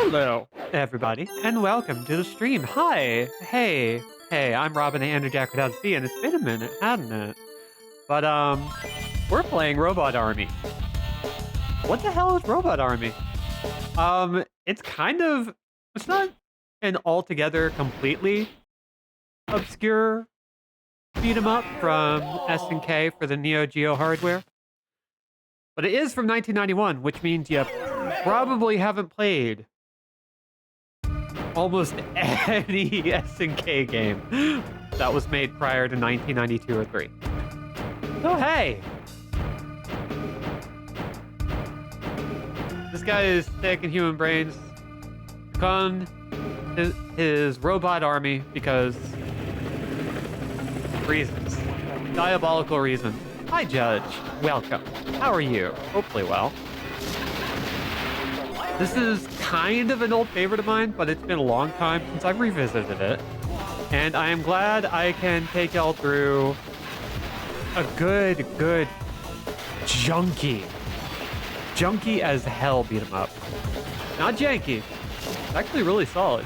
Hello, everybody, and welcome to the stream. Hi, hey, I'm Robin the Andrew Jack without C, and it's been a minute, hasn't it? But, we're playing Robot Army. What the hell is Robot Army? It's kind of, it's not an altogether completely obscure beat 'em up from SNK for the Neo Geo hardware. But it is from 1991, which means you probably haven't played almost any SNK game that was made prior to 1992 or 3. So hey! This guy is taking human brains, con his robot army because reasons. Diabolical reasons. Hi, Judge. Welcome. How are you? Hopefully well. This is kind of an old favorite of mine, but it's been a long time since I've revisited it. And I am glad I can take y'all through a good junky as hell beat 'em up. Not janky. It's actually really solid.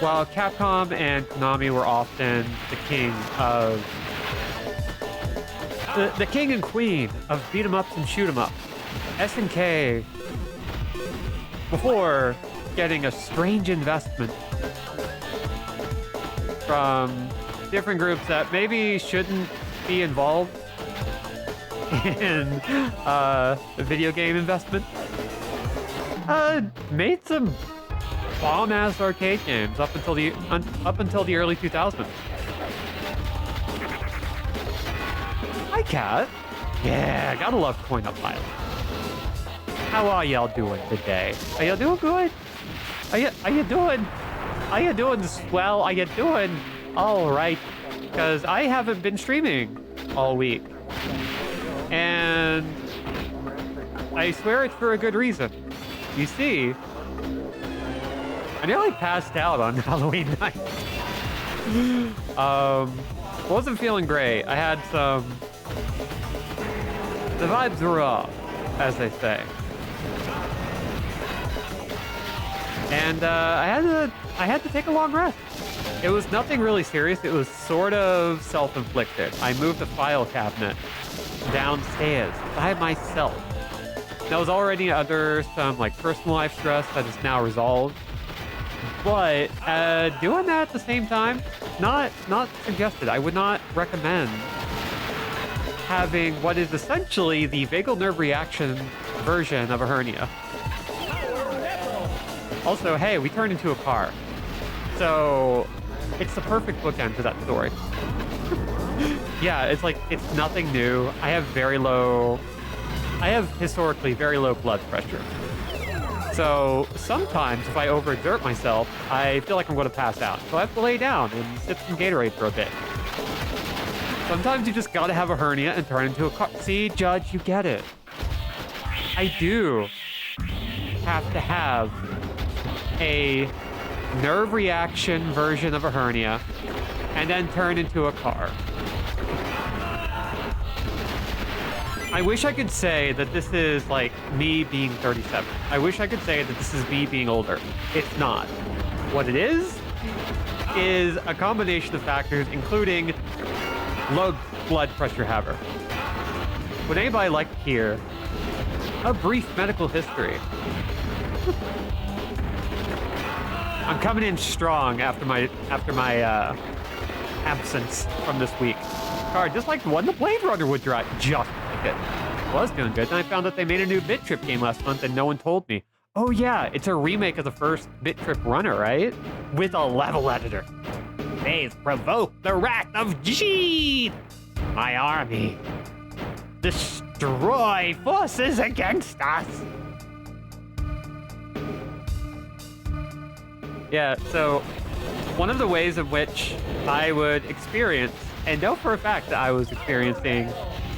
While Capcom and Konami were often the king of the king and queen of beat 'em ups and shoot 'em ups, SNK, before getting a strange investment from different groups that maybe shouldn't be involved in video game investment, made some bomb-ass arcade games up until the early 2000s. Hi, Cat. Yeah, gotta love Coin Up Pilot. How are y'all doing today? Are y'all doing good? Are you doing swell? Are you doing all right? Because I haven't been streaming all week, and I swear it's for a good reason. You see, I nearly passed out on Halloween night. Wasn't feeling great. I had some. The vibes were off, as they say. And I had to take a long rest. It was nothing really serious. It was sort of self-inflicted. I moved the file cabinet downstairs by myself. I was already under some like personal life stress that is now resolved. But doing that at the same time, not suggested. I would not recommend having what is essentially the vagal nerve reaction version of a hernia. Also, hey, we turned into a car. So it's the perfect bookend to that story. Yeah, it's nothing new. I have historically very low blood pressure. So sometimes if I overexert myself, I feel like I'm going to pass out. So I have to lay down and sip some Gatorade for a bit. Sometimes you just gotta have a hernia and turn into a car. See, Judge, you get it. I do have to have a nerve reaction version of a hernia and then turn into a car. I wish I could say that this is like me being 37. I wish I could say that this is me being older. It's not. What it is a combination of factors, including low blood pressure haver. Would anybody like to hear a brief medical history? I'm coming in strong after my absence from this week. Car, just like the one the Blade Runner would drive. Just like it. Was doing good. Then I found out they made a new Bit Trip game last month and no one told me. Oh yeah, it's a remake of the first Bit Trip runner, right? With a level editor. They've provoked the wrath of JEED, my army. Destroy forces against us. Yeah, so one of the ways in which I would experience, and know for a fact that I was experiencing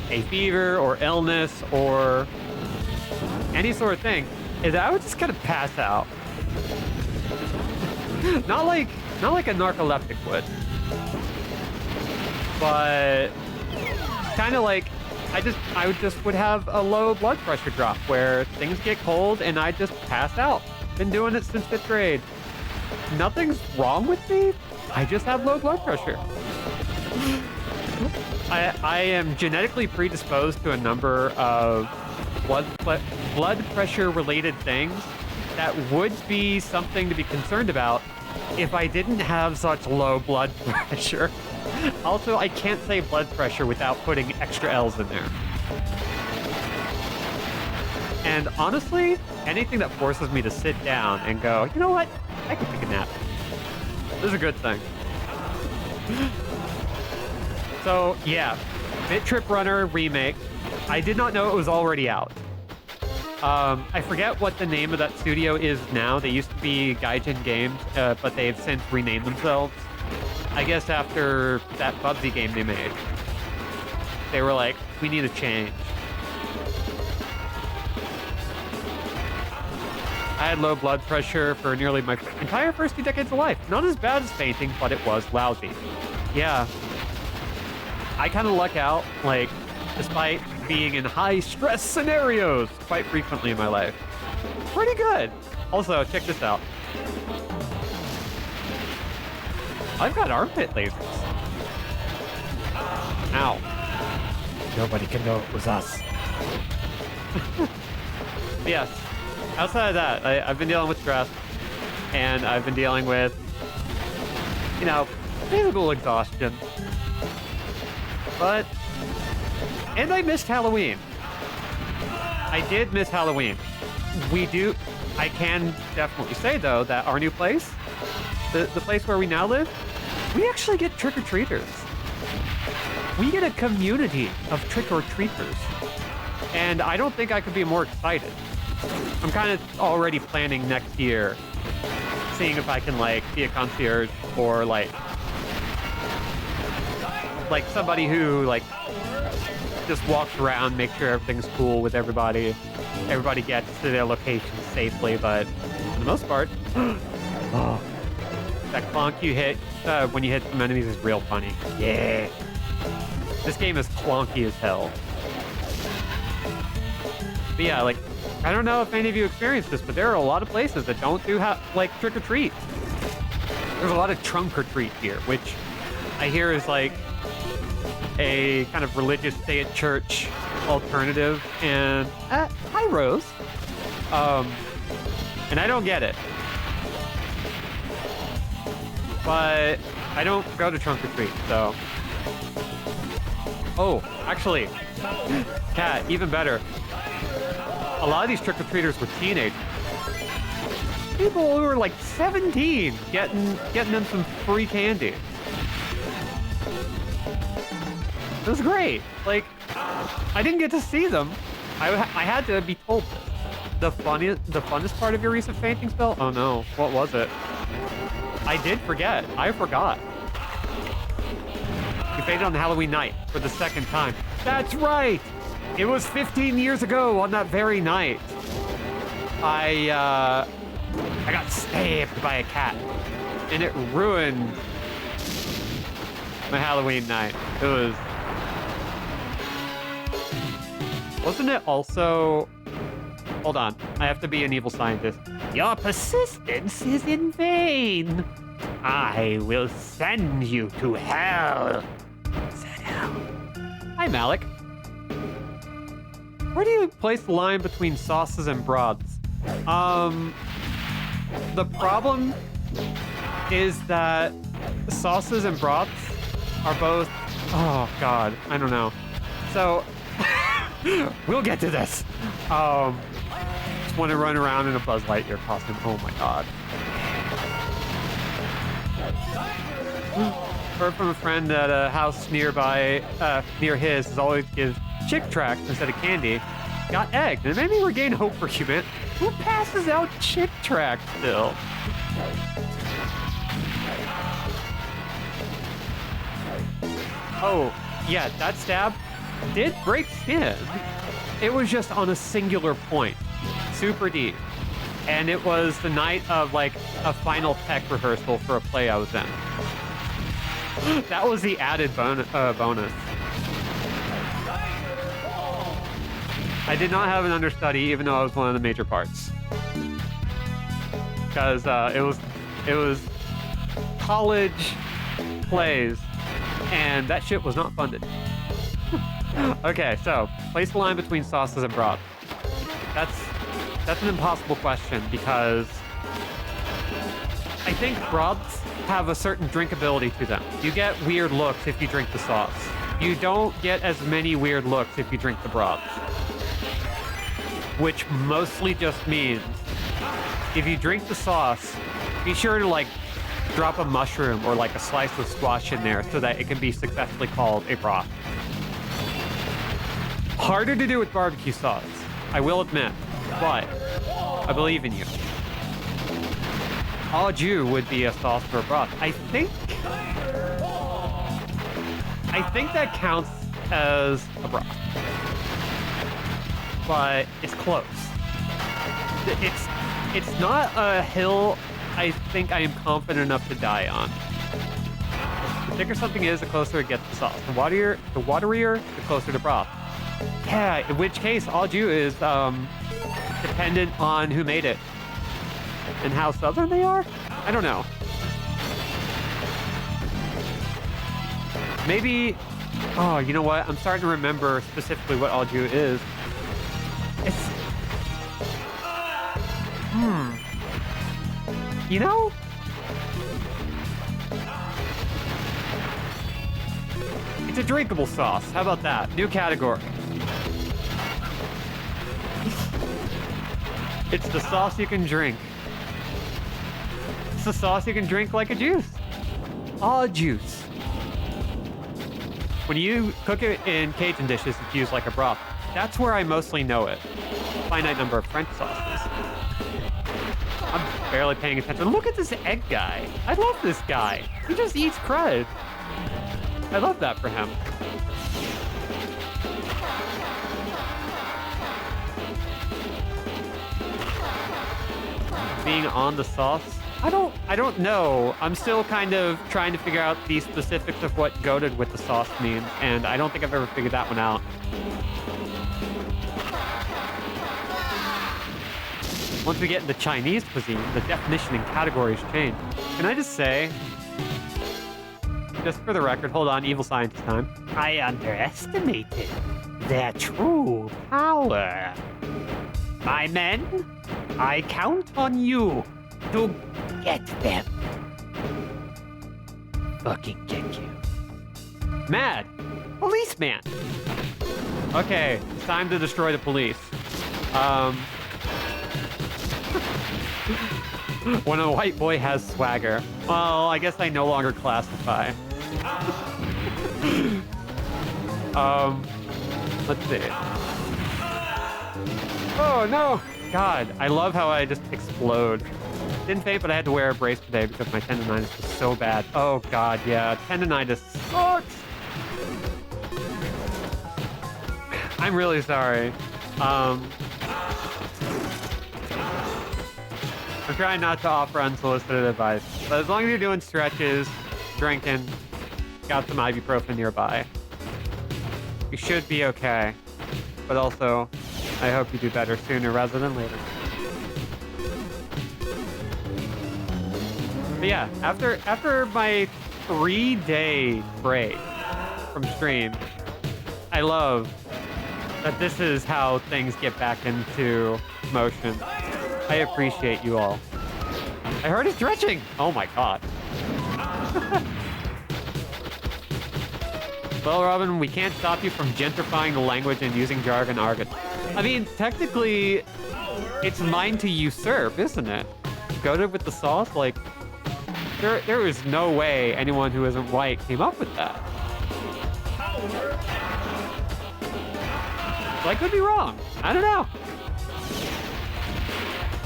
a fever or illness or any sort of thing, is that I would just kind of pass out. Not like a narcoleptic would, but kind of like would have a low blood pressure drop where things get cold and I just pass out. Been doing it since 5th grade. Nothing's wrong with me. I just have low blood pressure. I am genetically predisposed to a number of blood pressure related things that would be something to be concerned about if I didn't have such low blood pressure. Also, I can't say blood pressure without putting extra L's in there. And honestly, anything that forces me to sit down and go, you know what? I can take a nap. This is a good thing. So, yeah. Bit Trip Runner remake. I did not know it was already out. I forget what the name of that studio is now. They used to be Gaijin Games, but they've since renamed themselves. I guess after that Bubsy game they made. They were like, we need a change. I had low blood pressure for nearly my entire first 2 decades of life. Not as bad as fainting, but it was lousy. Yeah. I kind of luck out, like, despite being in high-stress scenarios quite frequently in my life. Pretty good. Also, check this out. I've got armpit lasers. Ow. Nobody can know it was us. Yes. Outside of that, I've been dealing with stress, and I've been dealing with, you know, physical exhaustion. And I missed Halloween. I did miss Halloween. I can definitely say, though, that our new place, the place where we now live, we actually get trick-or-treaters. We get a community of trick-or-treaters. And I don't think I could be more excited. I'm kind of already planning next year, seeing if I can, like, be a concierge or, like somebody who, like, just walks around, make sure everything's cool with everybody. Everybody gets to their location safely, but for the most part, oh, that clonk you hit when you hit some enemies is real funny. Yeah. This game is clonky as hell. But yeah, like, I don't know if any of you experienced this, but there are a lot of places that don't do like trick-or-treat. There's a lot of trunk-or-treat here, which I hear is like a kind of religious stay-at-church alternative. And hi, Rose. And I don't get it. But I don't go to trunk-or-treat, so. Oh, actually, Cat, even better. A lot of these trick-or-treaters were teenagers. People who were like 17 getting them some free candy. It was great. Like, I didn't get to see them. I had to be told this. The funnest part of your recent fainting spell? Oh no, what was it? I did forget. I forgot. You fainted on Halloween night for the 2nd time. That's right! It was 15 years ago on that very night. I got stabbed by a cat. And it ruined my Halloween night. It was... Wasn't it also... Hold on. I have to be an evil scientist. Your persistence is in vain. I will send you to hell. Said hell. Hi, Malik. Where do you place the line between sauces and broths? The problem is that sauces and broths are both... Oh, God. I don't know. So... we'll get to this. Just want to run around in a Buzz Lightyear costume. Oh my god. Heard from a friend that a house nearby, near his, always gives chick tracts instead of candy. Got egged, and it made me regain hope for humanity. Who passes out chick tracts still? Oh, yeah, that stab did break skin. It was just on a singular point, super deep. And it was the night of like a final tech rehearsal for a play I was in. That was the added bonus. I did not have an understudy, even though I was one of the major parts. Because it was college plays, and that shit was not funded. Okay, so place the line between sauces and broth. That's an impossible question because I think broths have a certain drinkability to them. You get weird looks if you drink the sauce. You don't get as many weird looks if you drink the broth. Which mostly just means if you drink the sauce, be sure to like drop a mushroom or like a slice of squash in there so that it can be successfully called a broth. Harder to do with barbecue sauce, I will admit, but I believe in you. Au jus would be a sauce for a broth. I think that counts as a broth, but it's close. It's not a hill I think I am confident enough to die on. The thicker something is, the closer it gets to sauce. The waterier, the closer to broth. Yeah, in which case, au jus is dependent on who made it and how southern they are. I don't know. Maybe. Oh, you know what? I'm starting to remember specifically what au jus is. It's. You know? It's a drinkable sauce. How about that? New category. It's the sauce you can drink. It's the sauce you can drink like a juice. Au juice. When you cook it in Cajun dishes, it's used like a broth. That's where I mostly know it. Finite number of French sauces. I'm barely paying attention. Look at this egg guy. I love this guy. He just eats crud. I love that for him. Being on the sauce? I don't know. I'm still kind of trying to figure out the specifics of what goated with the sauce means, and I don't think I've ever figured that one out. Once we get into Chinese cuisine, the definition and categories change. Can I just say, just for the record, hold on, evil scientist time. I underestimated their true power. My men, I count on you to get them. Fucking get you. Mad. Policeman. Okay, it's time to destroy the police. When a white boy has swagger. Well, I guess I no longer classify. Let's see. Oh, no. God, I love how I just explode. Didn't faint, but I had to wear a brace today because my tendonitis was so bad. Oh, God, yeah. Tendonitis sucks. I'm really sorry. I'm trying not to offer unsolicited advice, but as long as you're doing stretches, drinking, got some ibuprofen nearby, you should be okay. But also, I hope you do better sooner rather than later. But yeah, after my 3-day break from stream, I love that this is how things get back into motion. I appreciate you all. I heard it stretching. Oh my God. Well, Robin, we can't stop you from gentrifying the language and using jargon argot. I mean, technically, it's mine to usurp, isn't it? Goated with the sauce? Like, there is no way anyone who isn't white came up with that. So I could be wrong. I don't know.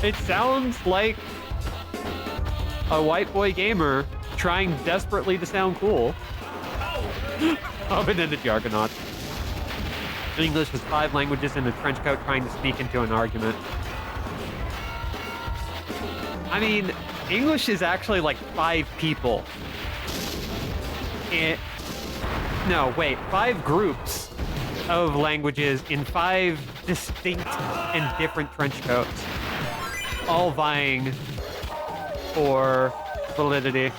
It sounds like a white boy gamer trying desperately to sound cool. Open-ended jargonaut. English is 5 languages in a trench coat trying to sneak into an argument. I mean, English is actually like 5 people. No, wait, 5 groups of languages in 5 distinct and different trench coats, all vying for validity.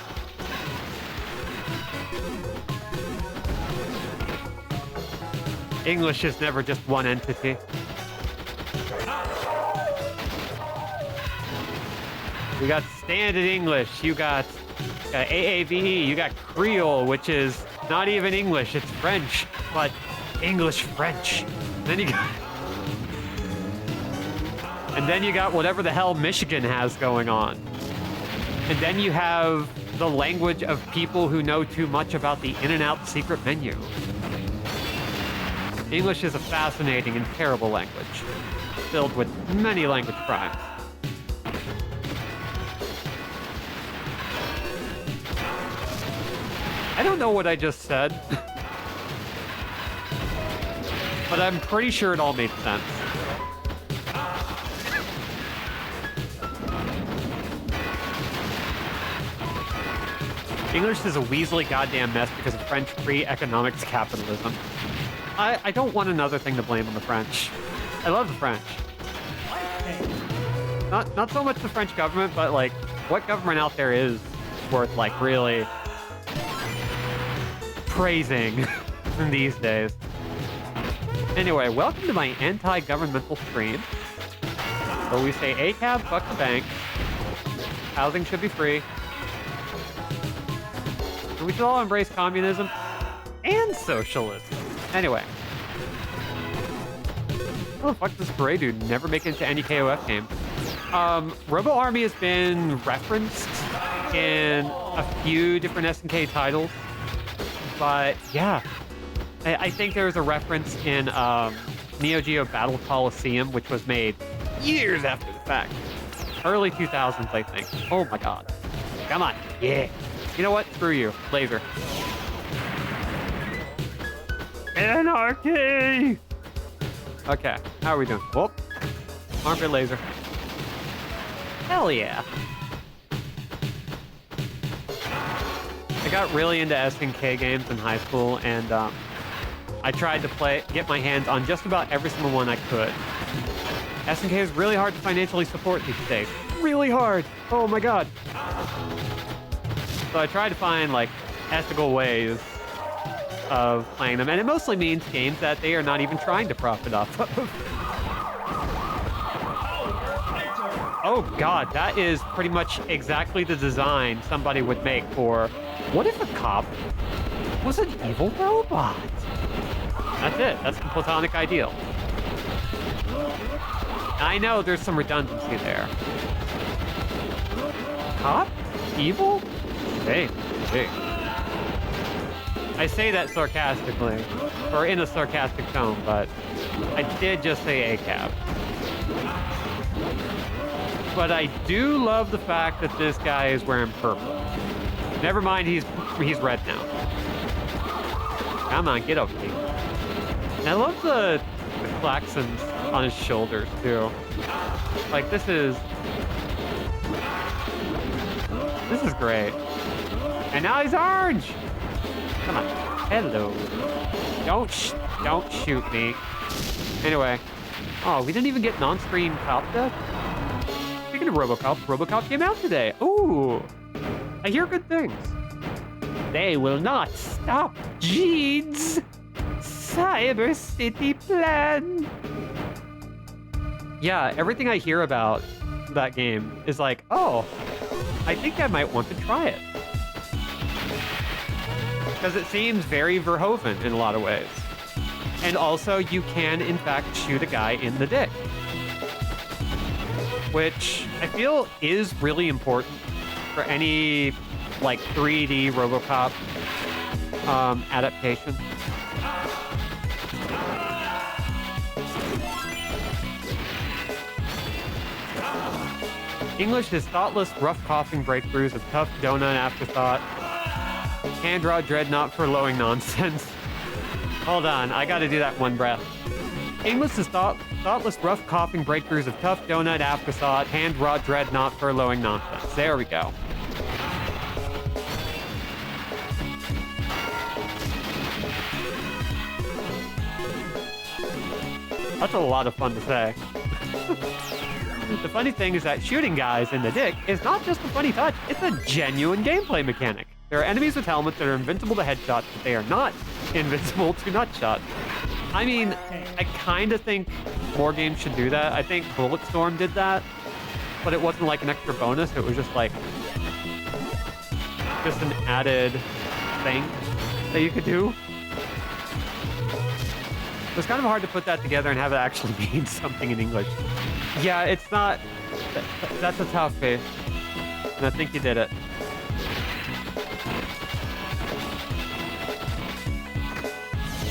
English is never just one entity. You got standard English, you got AAVE, you got Creole, which is not even English, it's French, but English French. Then you got and then you got whatever the hell Michigan has going on. And then you have the language of people who know too much about the In-N-Out secret menu. English is a fascinating and terrible language, filled with many language crimes. I don't know what I just said, but I'm pretty sure it all made sense. English is a weaselly goddamn mess because of French pre-economics capitalism. I don't want another thing to blame on the French. I love the French. Not so much the French government, but like, what government out there is worth like really praising these days? Anyway, welcome to my anti-governmental stream. So we say ACAB, fuck the bank. Housing should be free. And we should all embrace communism and socialism. Anyway. How the fuck does Gray Dude never make it into any KOF game? Robo Army has been referenced in a few different SNK titles. But yeah, I think there was a reference in Neo Geo Battle Coliseum, which was made years after the fact. Early 2000s, I think. Oh my god. Come on. Yeah. You know what? Screw you. Laser. Anarchy! Okay, how are we doing? Whoop. Armpit laser. Hell yeah. I got really into SNK games in high school, and I tried to get my hands on just about every single one I could. SNK is really hard to financially support these days. Really hard. Oh my god. So I tried to find, like, ethical ways of playing them, and it mostly means games that they are not even trying to profit off of. Oh god, that is pretty much exactly the design somebody would make for, what if a cop was an evil robot? That's it, that's the platonic ideal. I know there's some redundancy there. Cop? Evil? Hey. I say that sarcastically, or in a sarcastic tone, but I did just say ACAB. But I do love the fact that this guy is wearing purple. Never mind, he's red now. Come on, get over here. And I love the klaxons on his shoulders, too. Like, this is great. And now he's orange! Come on. Hello. Don't shoot me. Anyway. Oh, we didn't even get non-screen cop death? Speaking of RoboCop came out today. Ooh. I hear good things. They will not stop JEED's Cyber City plan. Yeah, everything I hear about that game is like, oh, I think I might want to try it. Because it seems very Verhoeven in a lot of ways. And also, you can, in fact, shoot a guy in the dick. Which I feel is really important for any, like, 3D RoboCop adaptation. English is thoughtless, rough coughing breakthroughs of tough donut afterthought. Hand-draw dreadnought for lowing nonsense. Hold on, I gotta do that one breath. English is thoughtless, rough coughing breakthroughs of tough donut afterthought. Hand-draw dreadnought for lowing nonsense. There we go. That's a lot of fun to say. The funny thing is that shooting guys in the dick is not just a funny touch, it's a genuine gameplay mechanic. There are enemies with helmets that are invincible to headshots, but they are not invincible to nutshots. I mean, I kind of think more games should do that. I think Bulletstorm did that, but it wasn't like an extra bonus. It was just like, just an added thing that you could do. It was kind of hard to put that together and have it actually mean something in English. Yeah, it's not... That's a tough face. And I think you did it.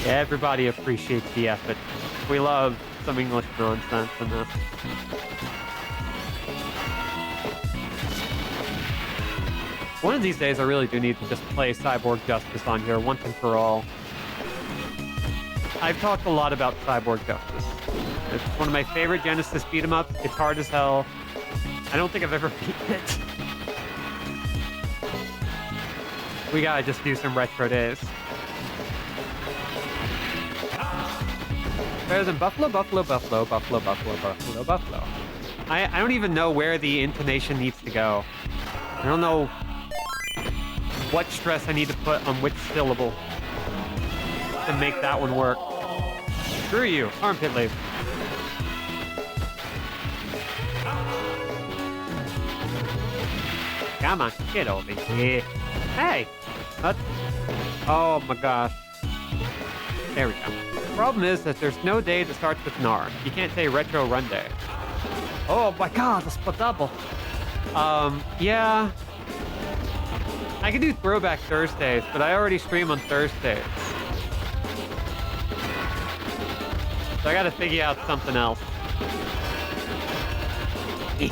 Everybody appreciates the effort. We love some English nonsense in this. One of these days, I really do need to just play Cyborg Justice on here once and for all. I've talked a lot about Cyborg Justice. It's one of my favorite Genesis beat-em-ups. It's hard as hell. I don't think I've ever beaten it. We gotta just do some retro days. Better than Buffalo, Buffalo, Buffalo, Buffalo, Buffalo, Buffalo, Buffalo. I don't even know where the intonation needs to go. I don't know what stress I need to put on which syllable to make that one work. Screw you, armpit leaf. Come on, get over here. Hey! What? Oh my gosh. There we go. The problem is that there's no day that starts with NAR. You can't say retro run day. Oh my god, the split double. Yeah. I could do throwback Thursdays, but I already stream on Thursdays. So I gotta figure out something else. I'm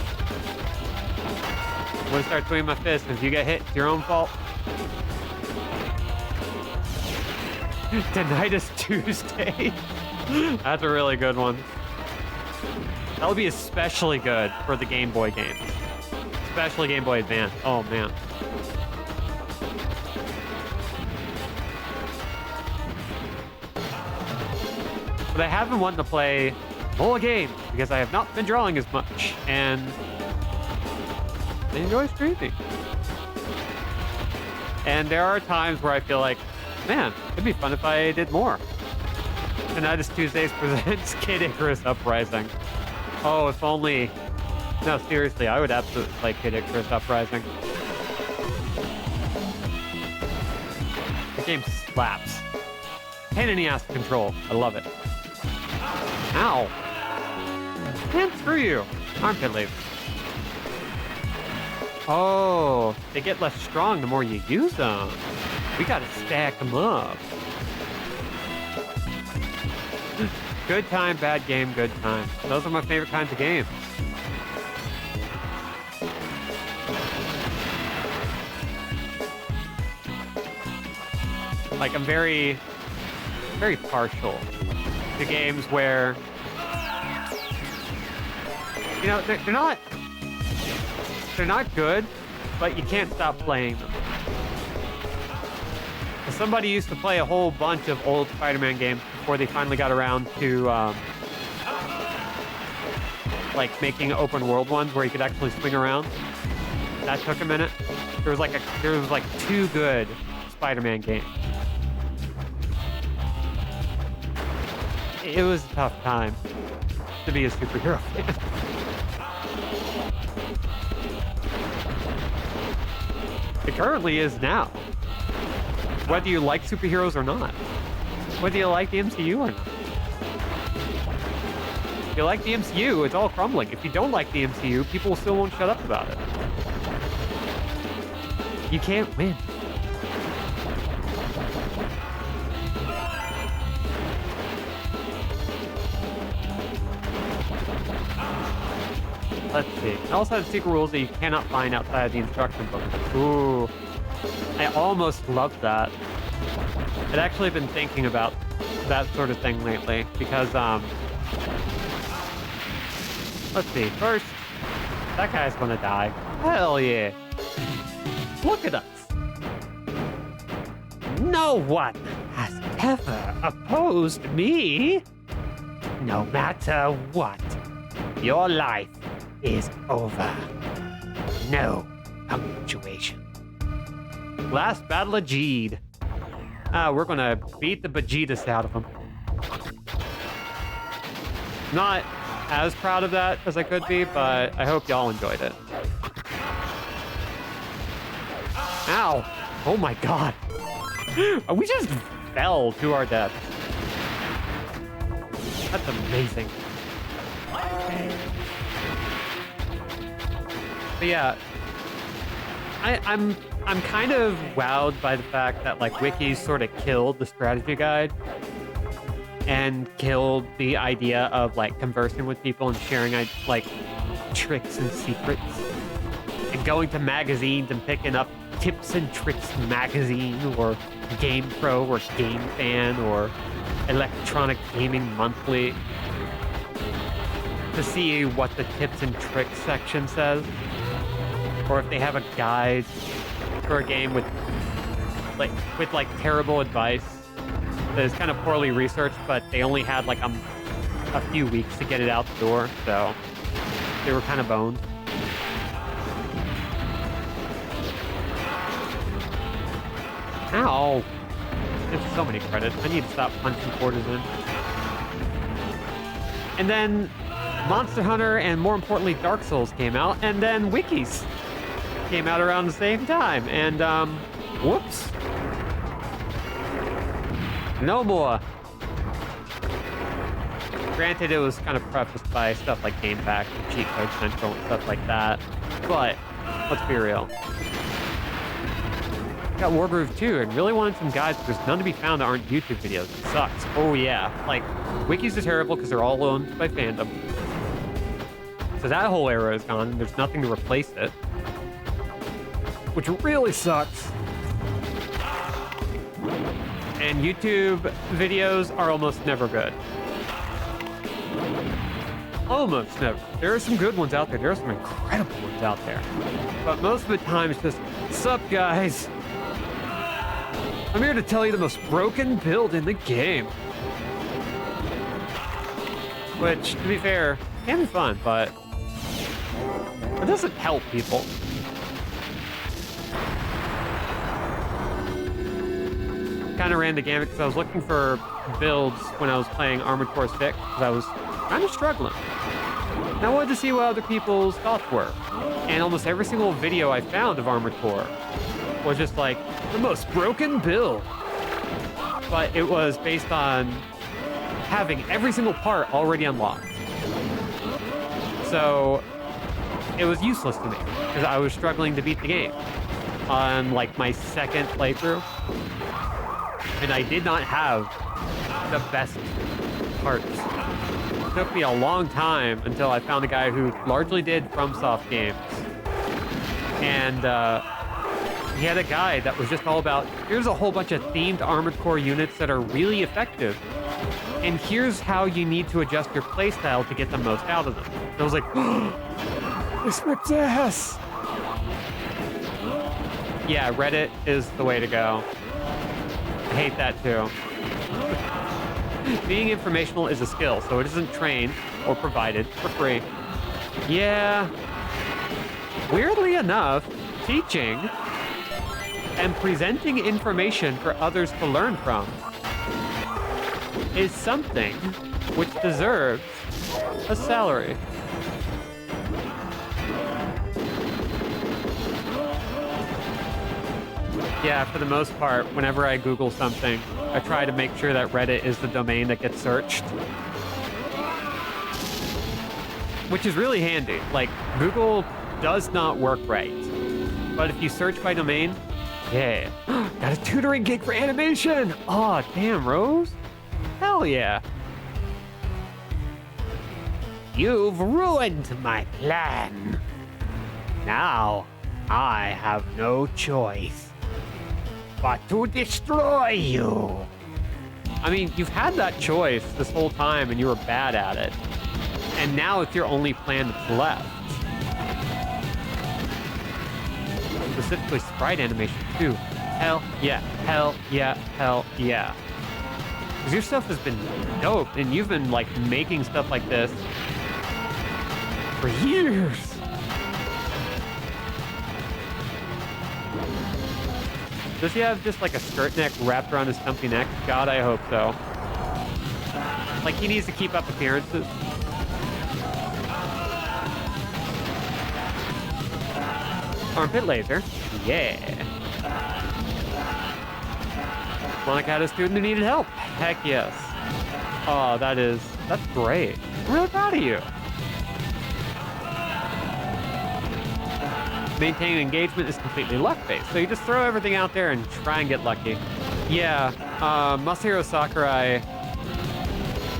gonna start swinging my fist. If you get hit, it's your own fault. Tonight is Tuesday. That's a really good one. That'll be especially good for the Game Boy games. Especially Game Boy Advance. Oh, man. But I have been wanting to play more games because I have not been drawing as much. And I enjoy streaming. And there are times where I feel like, man, it'd be fun if I did more. Tonight is Tuesdays presents Kid Icarus Uprising. Oh, if only... No, seriously, I would absolutely play Kid Icarus Uprising. The game slaps. Pain in the ass to control. I love it. Ow. Man, screw you. Armpit leaf. Oh, they get less strong the more you use them. We gotta stack them up. Good time, bad game, good time. Those are my favorite kinds of games. Like, I'm very, very partial to games where, you know, they're not good, but you can't stop playing them. Somebody used to play a whole bunch of old Spider-Man games before they finally got around to like making open world ones where you could actually swing around. That took a minute. There was like 2 good Spider-Man games. It was a tough time to be a superhero fan. It currently is now. Whether you like superheroes or not. Whether you like the MCU or not. If you like the MCU, it's all crumbling. If you don't like the MCU, people still won't shut up about it. You can't win. Let's see. It also has secret rules that you cannot find outside the instruction book. Ooh. I almost love that. I'd actually been thinking about that sort of thing lately because, let's see. First, that guy's gonna die. Hell yeah. Look at us. No one has ever opposed me. No matter what, your life is over. No punctuation. Last battle of JEED. We're gonna beat the bejesus out of him. Not as proud of that as I could be, but I hope y'all enjoyed it. Ow! Oh my god. We just fell to our death. That's amazing. But yeah, I'm kind of wowed by the fact that like wikis sort of killed the strategy guide and killed the idea of like conversing with people and sharing like tricks and secrets and going to magazines and picking up Tips and Tricks magazine or Game Pro or Game Fan or Electronic Gaming Monthly to see what the tips and tricks section says, or if they have a guide for a game with terrible advice that is kind of poorly researched, but they only had like a few weeks to get it out the door, so they were kind of boned. Ow! There's so many credits. I need to stop punching quarters in. And then Monster Hunter and more importantly Dark Souls came out, and then wikis came out around the same time, and whoops. No more. Granted, it was kind of prefaced by stuff like Game Pack and Cheat Code Central and stuff like that, but let's be real. Got Wargroove 2 and really wanted some guides, but there's none to be found that aren't YouTube videos. It sucks. Oh yeah, like wikis are terrible because they're all owned by fandom. So that whole era is gone, and there's nothing to replace it, which really sucks. And YouTube videos are almost never good. Almost never. There are some good ones out there. There are some incredible ones out there. But most of the time it's just, sup guys? I'm here to tell you the most broken build in the game. Which, to be fair, can be fun, but it doesn't help people. Kind of ran the gamut because I was looking for builds when I was playing Armored Core 6 because I was kind of struggling. And I wanted to see what other people's thoughts were. And almost every single video I found of Armored Core was just like, the most broken build. But it was based on having every single part already unlocked. So it was useless to me because I was struggling to beat the game on like my second playthrough. And I did not have the best parts. It took me a long time until I found a guy who largely did FromSoft games. And he had a guide that was just all about, here's a whole bunch of themed Armored Core units that are really effective. And here's how you need to adjust your playstyle to get the most out of them. And I was like, oh, this rips ass. Yeah, Reddit is the way to go. I hate that too. Being informational is a skill, so it isn't trained or provided for free. Yeah. Weirdly enough, teaching and presenting information for others to learn from is something which deserves a salary. Yeah, for the most part, whenever I Google something, I try to make sure that Reddit is the domain that gets searched. Which is really handy. Like, Google does not work right. But if you search by domain, yeah. Got a tutoring gig for animation! Aw, oh, damn, Rose. Hell yeah. You've ruined my plan. Now, I have no choice but to destroy you. I mean, you've had that choice this whole time and you were bad at it. And now it's your only plan that's left. Specifically sprite animation too. Hell yeah, hell yeah, hell yeah. Because your stuff has been dope, and you've been, like, making stuff like this for years. Does he have just, like, a skirt neck wrapped around his stumpy neck? God, I hope so. Like, he needs to keep up appearances. Armpit laser. Yeah. Monica had a student who needed help. Heck yes. Oh, that's great. I'm really proud of you. Maintaining engagement is completely luck-based, so you just throw everything out there and try and get lucky. Yeah, Masahiro Sakurai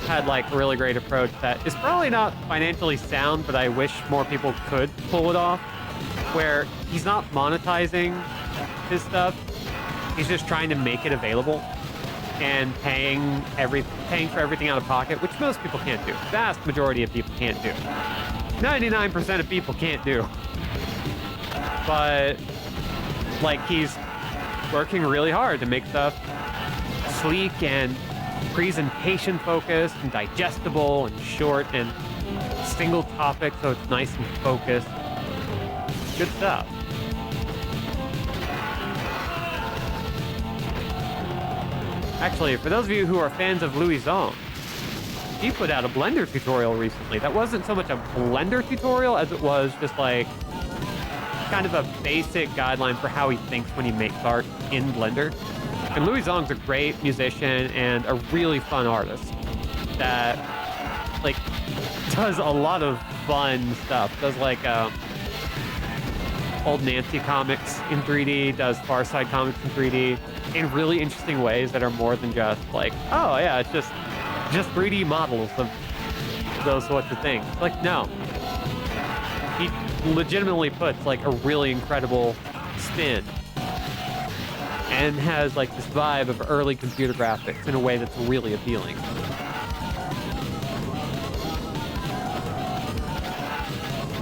had like a really great approach that is probably not financially sound, but I wish more people could pull it off, where he's not monetizing his stuff. He's just trying to make it available and paying for everything out of pocket, which most people can't do. Vast majority of people can't do. 99% of people can't do. But like, he's working really hard to make stuff sleek and presentation focused and digestible and short and single topic, so it's nice and focused. Good stuff. Actually, for those of you who are fans of Louis Zong, he put out a Blender tutorial recently. That wasn't so much a Blender tutorial as it was just like kind of a basic guideline for how he thinks when he makes art in Blender. And Louis Zong's a great musician and a really fun artist that like does a lot of fun stuff. Does like Old Nancy comics in 3D, does Far Side comics in 3D in really interesting ways that are more than just like, oh yeah, it's just 3D models of those sorts of things. Like, no. He legitimately puts like a really incredible spin and has like this vibe of early computer graphics in a way that's really appealing.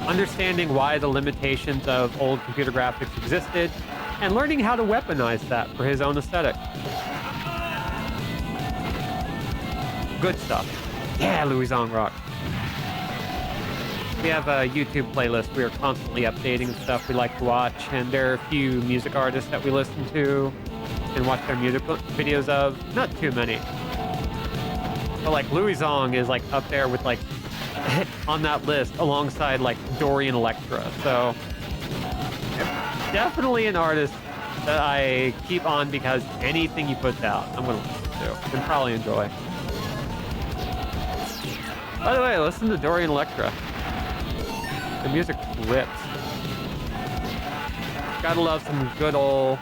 Understanding why the limitations of old computer graphics existed and learning how to weaponize that for his own aesthetic. Good stuff. Yeah, Louis Zong rock. We have a YouTube playlist we are constantly updating stuff we like to watch, and there are a few music artists that we listen to and watch their music videos of. Not too many. But like Louis Zong is like up there with like on that list alongside like Dorian Electra. So definitely an artist that I keep on because anything he puts out, I'm gonna listen to and probably enjoy. By the way, listen to Dorian Electra. The music rips. Gotta love some good old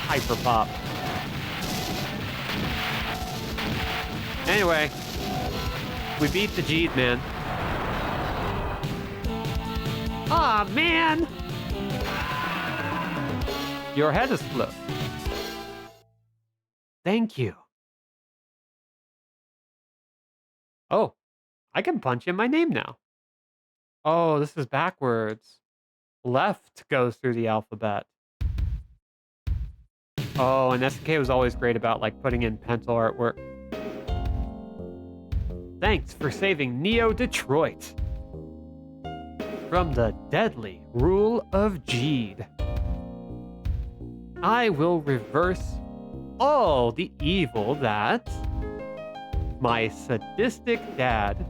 hyperpop. Anyway, we beat the JEED, man. Aw, man! Your head is split. Thank you. Oh, I can punch in my name now. Oh, this is backwards. Left goes through the alphabet. Oh, and SNK was always great about like putting in pencil artwork. Thanks for saving Neo Detroit from the deadly rule of JEED. I will reverse all the evil that my sadistic dad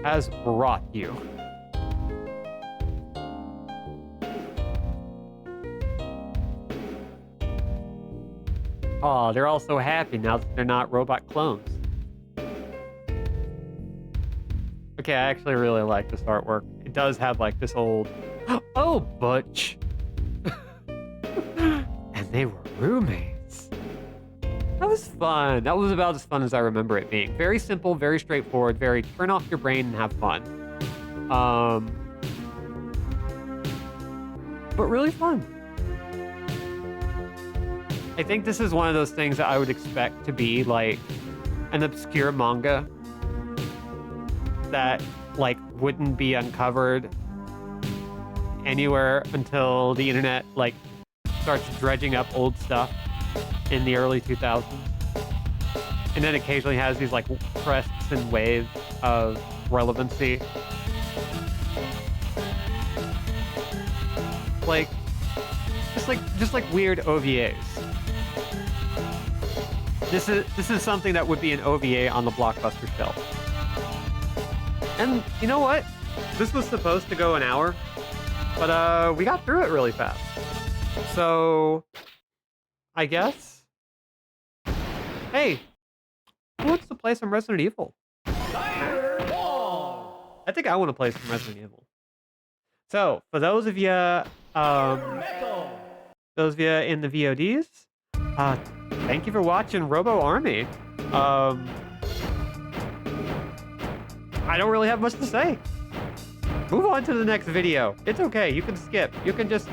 has brought you. Oh, they're all so happy now that they're not robot clones. Okay, I actually really like this artwork. It does have like this old, oh, Butch. And they were roommates. That was fun. That was about as fun as I remember it being. Very simple, very straightforward, very turn off your brain and have fun. But really fun. I think this is one of those things that I would expect to be like an obscure manga that like wouldn't be uncovered anywhere until the internet like starts dredging up old stuff in the early 2000s. and then occasionally has these like crests and waves of relevancy. Like, just like weird OVAs. This is something that would be an OVA on the Blockbuster shelf. And you know what? This was supposed to go an hour, but we got through it really fast. So, I guess. Hey, who wants to play some Resident Evil? I think I want to play some Resident Evil. So, for those of you in the VODs, thank you for watching Robo Army. I don't really have much to say. Move on to the next video. It's okay. You can skip. You can just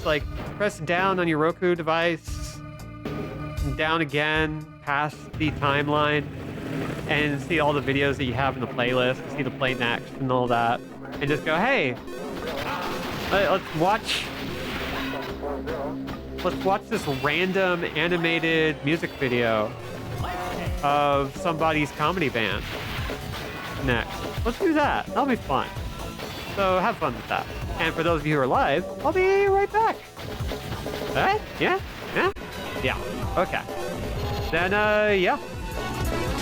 like press down on your Roku device, and down again, past the timeline, and see all the videos that you have in the playlist. See the play next and all that, and just go, hey, let's watch this random animated music video of somebody's comedy band next. Let's do that. That'll be fun. So have fun with that. And for those of you who are live, I'll be right back. All right? Yeah? Yeah? Yeah. Okay. Then, yeah.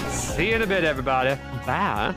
See you in a bit, everybody. Bye.